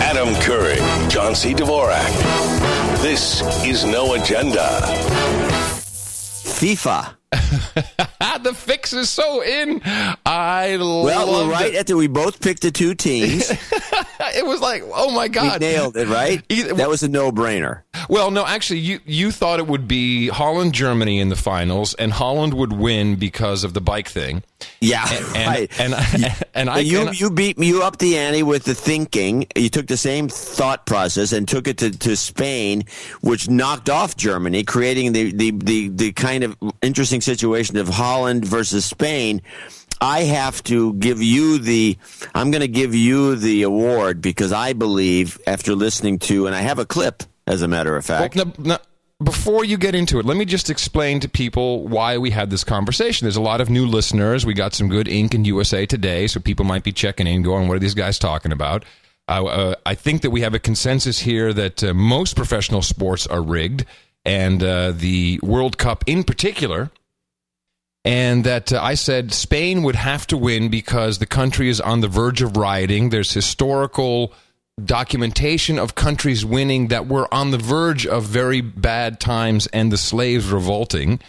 Adam Curry, John C. Dvorak. This is No Agenda. FIFA. The fix is so in. Well, right after we both picked the two teams. It was like, oh my God. We nailed it, right? That was a no-brainer. Well, no, actually, you thought it would be Holland-Germany in the finals, and Holland would win because of the bike thing. Yeah, right. You beat me up the ante with the thinking. You took the same thought process and took it to Spain, which knocked off Germany, creating the kind of interesting situation of Holland versus Spain. I have to give you I'm going to give you the award because I believe after listening to, and I have a clip, as a matter of fact. Well, no, before you get into it, let me just explain to people why we had this conversation. There's a lot of new listeners. We got some good ink in USA Today, so people might be checking in, going, what are these guys talking about? I think that we have a consensus here that most professional sports are rigged, and the World Cup in particular. And that I said Spain would have to win because the country is on the verge of rioting. There's historical documentation of countries winning that were on the verge of very bad times and the slaves revolting.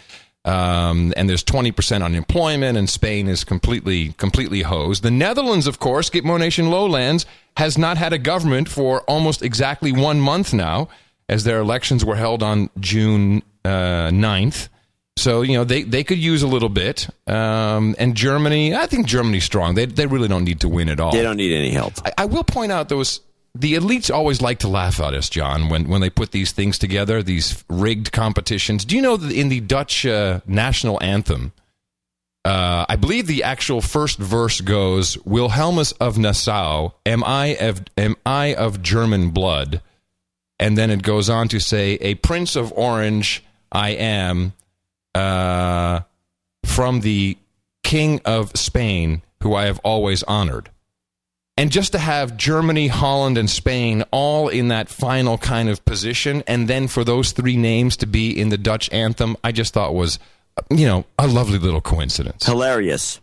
And there's 20% unemployment, and Spain is completely hosed. The Netherlands, of course, Gitmo Nation Lowlands, has not had a government for almost exactly 1 month now, as their elections were held on June 9th. So, they could use a little bit. And Germany, I think Germany's strong. They really don't need to win at all. They don't need any help. I will point out, the elites always like to laugh at us, John, when they put these things together, these rigged competitions. Do you know that in the Dutch national anthem, I believe the actual first verse goes, Wilhelmus of Nassau, am I of German blood? And then it goes on to say, a Prince of Orange I am, from the King of Spain, who I have always honored. And just to have Germany, Holland, and Spain all in that final kind of position, and then for those three names to be in the Dutch anthem, I just thought was, a lovely little coincidence. Hilarious.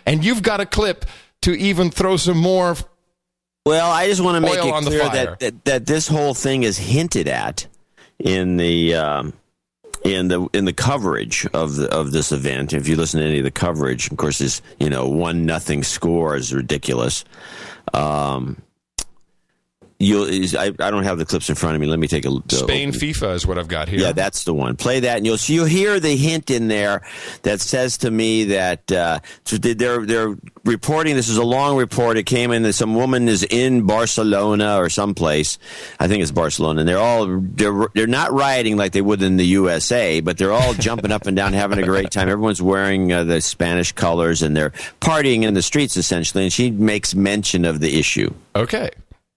And you've got a clip to even throw some more. Well, I just want to make it clear that this whole thing is hinted at in the coverage of this event. If you listen to any of the coverage, of course, this 1-0 score is ridiculous. I don't have the clips in front of me. Let me take a look. Spain FIFA is what I've got here. Yeah, that's the one. Play that, and you'll hear the hint in there that says to me that they're reporting. This is a long report. It came in that some woman is in Barcelona or someplace. I think it's Barcelona, and they're not rioting like they would in the USA, but they're all jumping up and down, having a great time. Everyone's wearing the Spanish colors, and they're partying in the streets essentially. And she makes mention of the issue. Okay.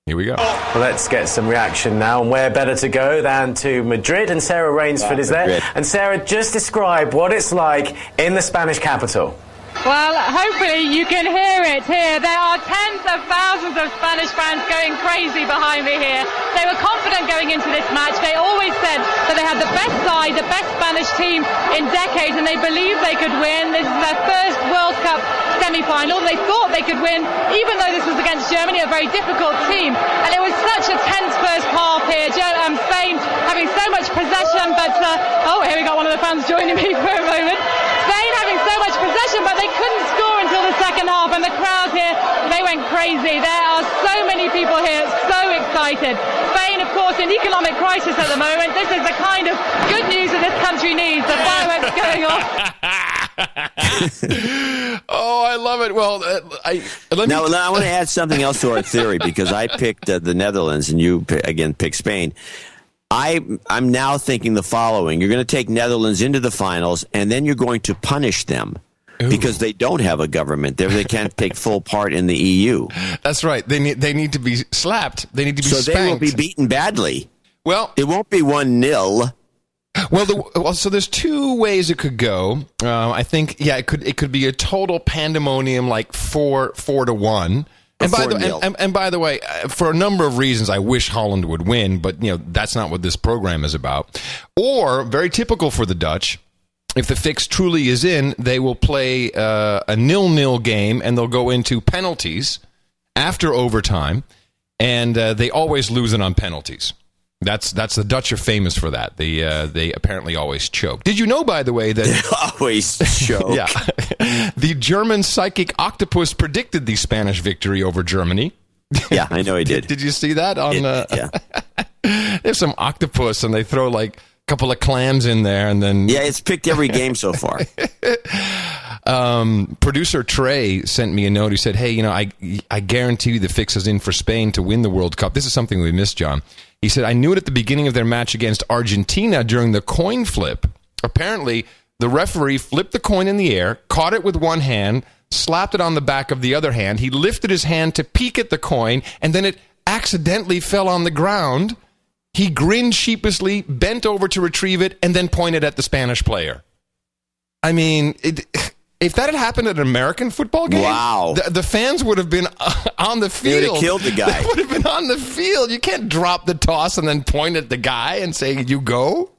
Here we go. Well, let's get some reaction now. And where better to go than to Madrid? And Sarah Rainsford is there. Madrid. And Sarah, just describe what it's like in the Spanish capital. Well, hopefully you can hear it here. There are tens of thousands of Spanish fans going crazy behind me here. They were confident going into this match. They always said that they had the best side, the best Spanish team in decades, and they believed they could win. This is their first World Cup semi-final. They thought they could win, even though this was against Germany, a very difficult team. And it was such a tense first half here. Spain having so much possession, but here we got one of the fans joining me for a moment. Spain having so much possession, but they couldn't score until the second half, and the crowd here, they went crazy. There are so many people here, so excited. Spain, of course, in economic crisis at the moment. This is the kind of good news that this country needs. The fireworks going off. Oh, I love it. Well, I want to add something else to our theory, because I picked the Netherlands and you again picked Spain. I'm now thinking the following: you're going to take Netherlands into the finals, and then you're going to punish them. Ooh. Because they don't have a government. They can't take full part in the EU. That's right. They need to be slapped. They need to be spanked. So they will be beaten badly. Well, it won't be 1-0. Well, so there's two ways it could go. I think, it could be a total pandemonium, like 4-1. And by the way, for a number of reasons, I wish Holland would win, but that's not what this program is about. Or, very typical for the Dutch, if the fix truly is in, they will play a 0-0 game, and they'll go into penalties after overtime. and they always lose it on penalties. That's the Dutch are famous for that. They apparently always choke. Did you know, by the way, that They always choke. yeah, the German psychic octopus predicted the Spanish victory over Germany? Yeah, I know he did. Did you see that on? Yeah. There's some octopus, and they throw like a couple of clams in there, and then Yeah, it's picked every game so far. Producer Trey sent me a note. He said, "Hey, I guarantee you the fix is in for Spain to win the World Cup." This is something we missed, John. He said, "I knew it at the beginning of their match against Argentina during the coin flip. Apparently, the referee flipped the coin in the air, caught it with one hand, slapped it on the back of the other hand. He lifted his hand to peek at the coin, and then it accidentally fell on the ground. He grinned sheepishly, bent over to retrieve it, and then pointed at the Spanish player." I mean, if that had happened at an American football game, wow, the fans would have been on the field. They would have killed the guy. They would have been on the field. You can't drop the toss and then point at the guy and say, "You go."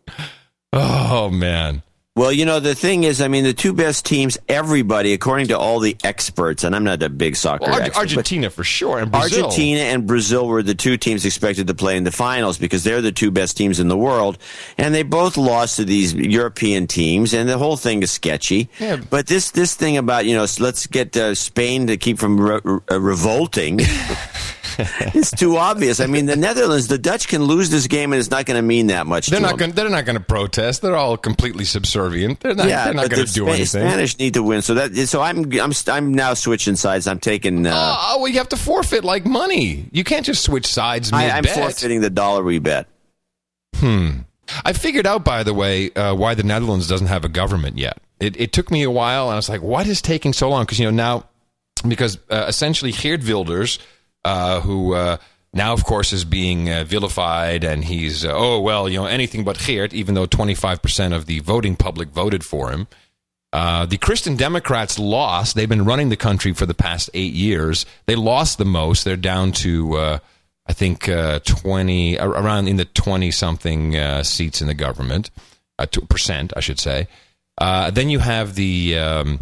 Oh, man. Well, the thing is, I mean, the two best teams, everybody, according to all the experts, and I'm not a big soccer expert. Argentina for sure, and Brazil. Argentina and Brazil were the two teams expected to play in the finals because they're the two best teams in the world, and they both lost to these European teams, and the whole thing is sketchy. Yeah. But this thing about, let's get Spain to keep from revolting. It's too obvious. I mean, the Dutch can lose this game, and it's not going to mean that much. They're not going to protest. They're all completely subservient. They're not going to do anything. Spanish need to win. So I'm now switching sides. I'm taking. Well, you have to forfeit like money. You can't just switch sides mid-bet. I'm forfeiting the dollar we bet. I figured out, by the way, why the Netherlands doesn't have a government yet. It took me a while, and I was like, what is taking so long? Because essentially Geert Wilders, who now, of course, is being vilified, and he's, anything but Geert, even though 25% of the voting public voted for him. The Christian Democrats lost. They've been running the country for the past 8 years. They lost the most. They're down to, I think, 20, around in the 20-something seats in the government, 2%, I should say. Then you have the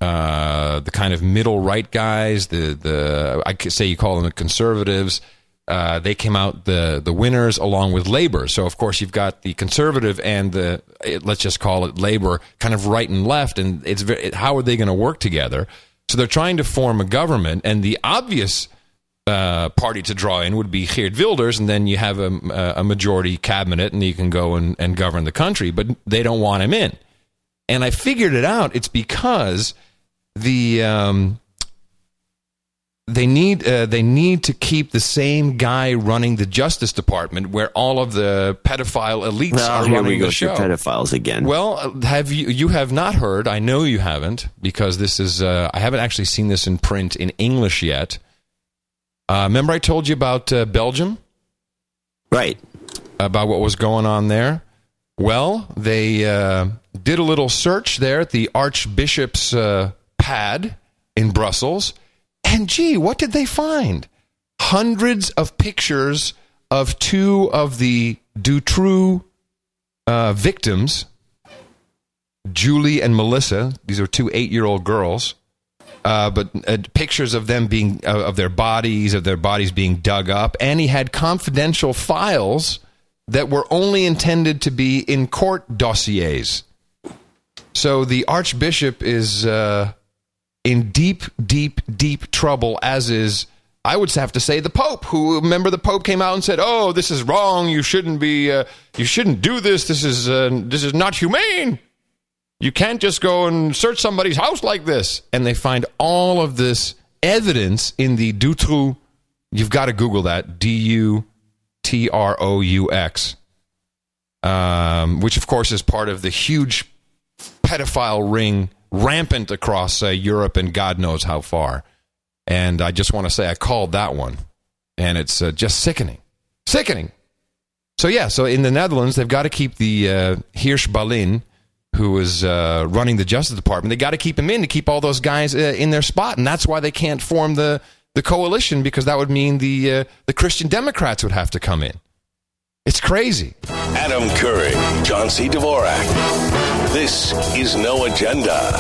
kind of middle right guys, I could say you call them the conservatives. They came out the winners along with Labour. So of course you've got the conservative and let's just call it Labour, kind of right and left, and how are they going to work together? So they're trying to form a government, and the obvious party to draw in would be Geert Wilders, and then you have a majority cabinet, and you can go and govern the country. But they don't want him in, and I figured it out. It's because they need to keep the same guy running the Justice Department, where all of the pedophile elites are running the show. Pedophiles again. Well, you have not heard? I know you haven't, because this is I haven't actually seen this in print in English yet. Remember I told you about Belgium? Right. About what was going on there? Well, they did a little search there at the Archbishop's pad in Brussels, and gee, what did they find? Hundreds of pictures of two of the Dutroux victims, Julie and Melissa. These are two 8-year-old girls. But pictures of them being of their bodies being dug up, and he had confidential files that were only intended to be in court dossiers. So the Archbishop is in deep, deep, deep trouble, as is, I would have to say, the Pope. Who, remember, the Pope came out and said, "Oh, this is wrong. You shouldn't do this. This is not humane. You can't just go and search somebody's house like this." And they find all of this evidence in the Dutroux. You've got to Google that, Dutroux, which of course is part of the huge pedophile ring rampant across Europe and God knows how far. And I just want to say I called that one, and it's just sickening. So in the Netherlands, they've got to keep the Hirsch Ballin, who is running the Justice Department. They got to keep him in to keep all those guys in their spot, and that's why they can't form the coalition, because that would mean the Christian Democrats would have to come in. It's crazy. Adam Curry, John C. Dvorak. This is No Agenda.